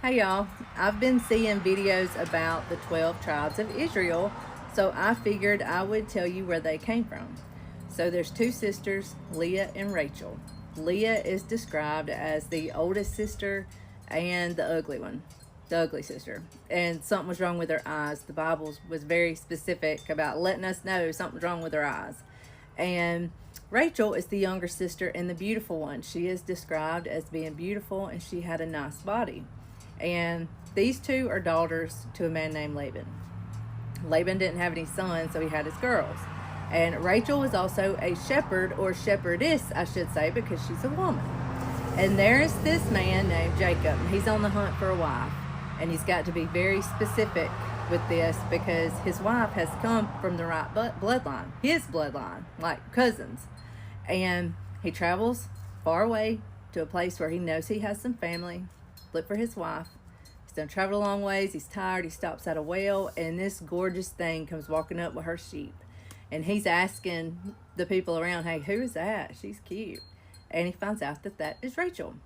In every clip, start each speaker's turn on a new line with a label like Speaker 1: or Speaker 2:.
Speaker 1: Hey y'all, I've been seeing videos about the 12 tribes of Israel, so I figured I would tell you where they came from. So there's two sisters, Leah and Rachel. Leah is described as the oldest sister and the ugly one, the ugly sister. And something was wrong with her eyes. The Bible was very specific about letting us know something's wrong with her eyes. And Rachel is the younger sister and the beautiful one. She is described as being beautiful and she had a nice body. And these two are daughters to a man named Laban. Laban didn't have any sons, so he had his girls. And Rachel was also a shepherd, or shepherdess, I should say, because she's a woman. And there's this man named Jacob. He's on the hunt for a wife. And he's got to be very specific with this because his wife has come from the right bloodline, his bloodline, like cousins. And he travels far away to a place where he knows he has some family, look for his wife. He's done travel a long ways. He's tired. He stops at a well, and this gorgeous thing comes walking up with her sheep. And he's asking the people around, hey, who is that? She's cute. And he finds out that that is Rachel.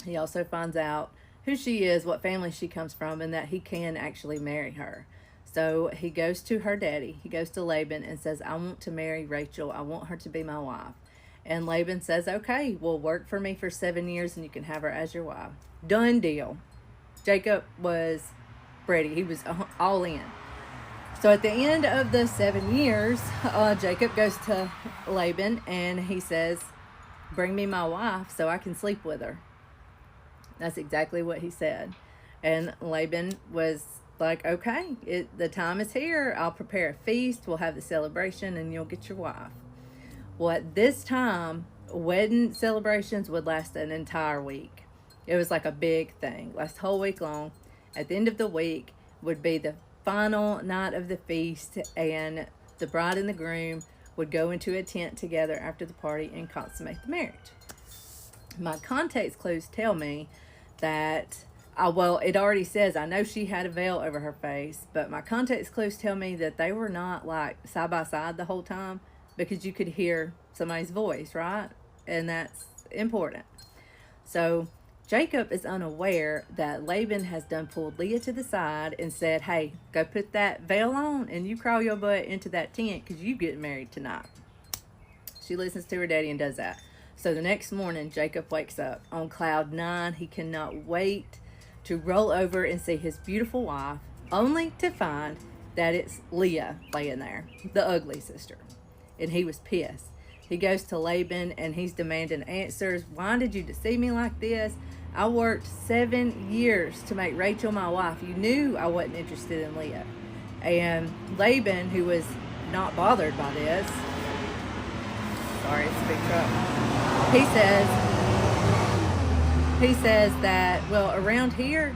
Speaker 1: He also finds out who she is, what family she comes from, and that he can actually marry her. So he goes to her daddy. He goes to Laban and says, I want to marry Rachel. I want her to be my wife. And Laban says, okay, well, work for me for 7 years and you can have her as your wife. Done deal. Jacob was ready. He was all in. So at the end of the 7 years, Jacob goes to Laban and he says, bring me my wife so I can sleep with her. That's exactly what he said. And Laban was like, okay, the time is here. I'll prepare a feast. We'll have the celebration and you'll get your wife. Well, at this time, wedding celebrations would last an entire week. It was like a big thing, last a whole week long. At the end of the week would be the final night of the feast, and the bride and the groom would go into a tent together after the party and consummate the marriage. My context clues tell me that, well, it already says, I know she had a veil over her face, but my context clues tell me that they were not like side by side the whole time because you could hear somebody's voice, right? And that's important. So Jacob is unaware that Laban has done pulled Leah to the side and said, hey, go put that veil on and you crawl your butt into that tent because you get married tonight. She listens to her daddy and does that. So the next morning, Jacob wakes up on cloud 9. He cannot wait to roll over and see his beautiful wife, only to find that it's Leah laying there, the ugly sister. And he was pissed. He goes to Laban and he's demanding answers. Why did you deceive me like this? I worked 7 years to make Rachel my wife. You knew I wasn't interested in Leah. And Laban, who was not bothered by this, sorry, it's a big truck. He says that, well, around here,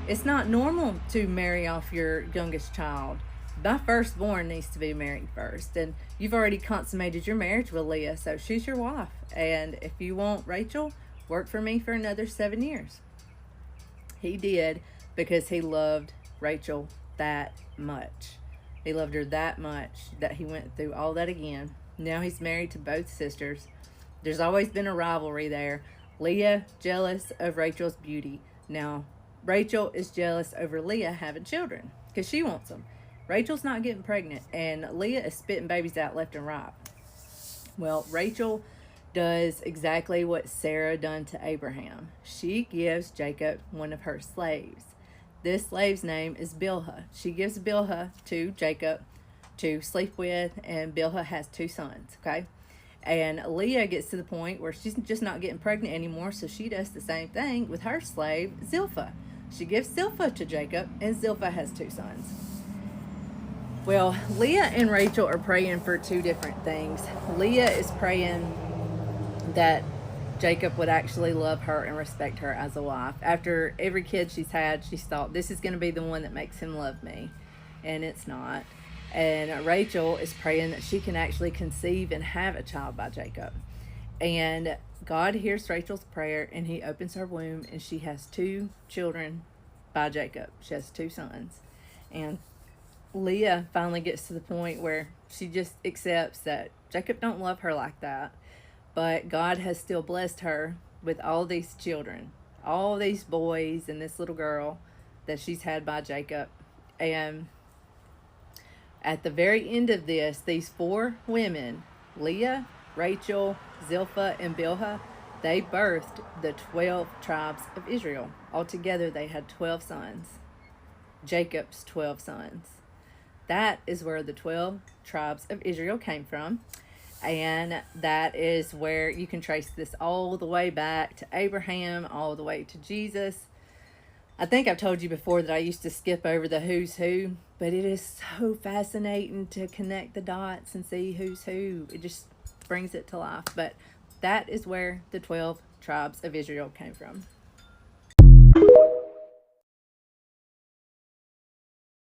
Speaker 1: it's not normal to marry off your youngest child. My firstborn needs to be married first. And you've already consummated your marriage with Leah, so she's your wife. And if you want Rachel, work for me for another 7 years. He did because he loved Rachel that much. He loved her that much that he went through all that again. Now he's married to both sisters. There's always been a rivalry there. Leah jealous of Rachel's beauty. Now Rachel is jealous over Leah having children because she wants them. Rachel's not getting pregnant and Leah is spitting babies out left and right. Well, Rachel does exactly what Sarah done to Abraham. She gives Jacob one of her slaves. This slave's name is Bilhah. She gives Bilhah to Jacob to sleep with, and Bilhah has 2 sons, okay? And Leah gets to the point where she's just not getting pregnant anymore, so she does the same thing with her slave, Zilpah. She gives Zilpah to Jacob, and Zilpah has 2 sons. Well, Leah and Rachel are praying for 2 different things. Leah is praying that Jacob would actually love her and respect her as a wife. After every kid she's had, she's thought, this is going to be the one that makes him love me. And it's not. And Rachel is praying that she can actually conceive and have a child by Jacob. And God hears Rachel's prayer and he opens her womb and she has 2 children by Jacob. She has 2 sons. And Leah finally gets to the point where she just accepts that Jacob don't love her like that. But God has still blessed her with all these children, all these boys and this little girl that she's had by Jacob. And at the very end of this, these 4 women, Leah, Rachel, Zilpah, and Bilhah, they birthed the 12 tribes of Israel. Altogether, they had 12 sons. Jacob's 12 sons. That is where the 12 tribes of Israel came from. And that is where you can trace this all the way back to Abraham, all the way to Jesus. I think I've told you before that I used to skip over the who's who, but it is so fascinating to connect the dots and see who's who. It just brings it to life. But that is where the 12 tribes of Israel came from.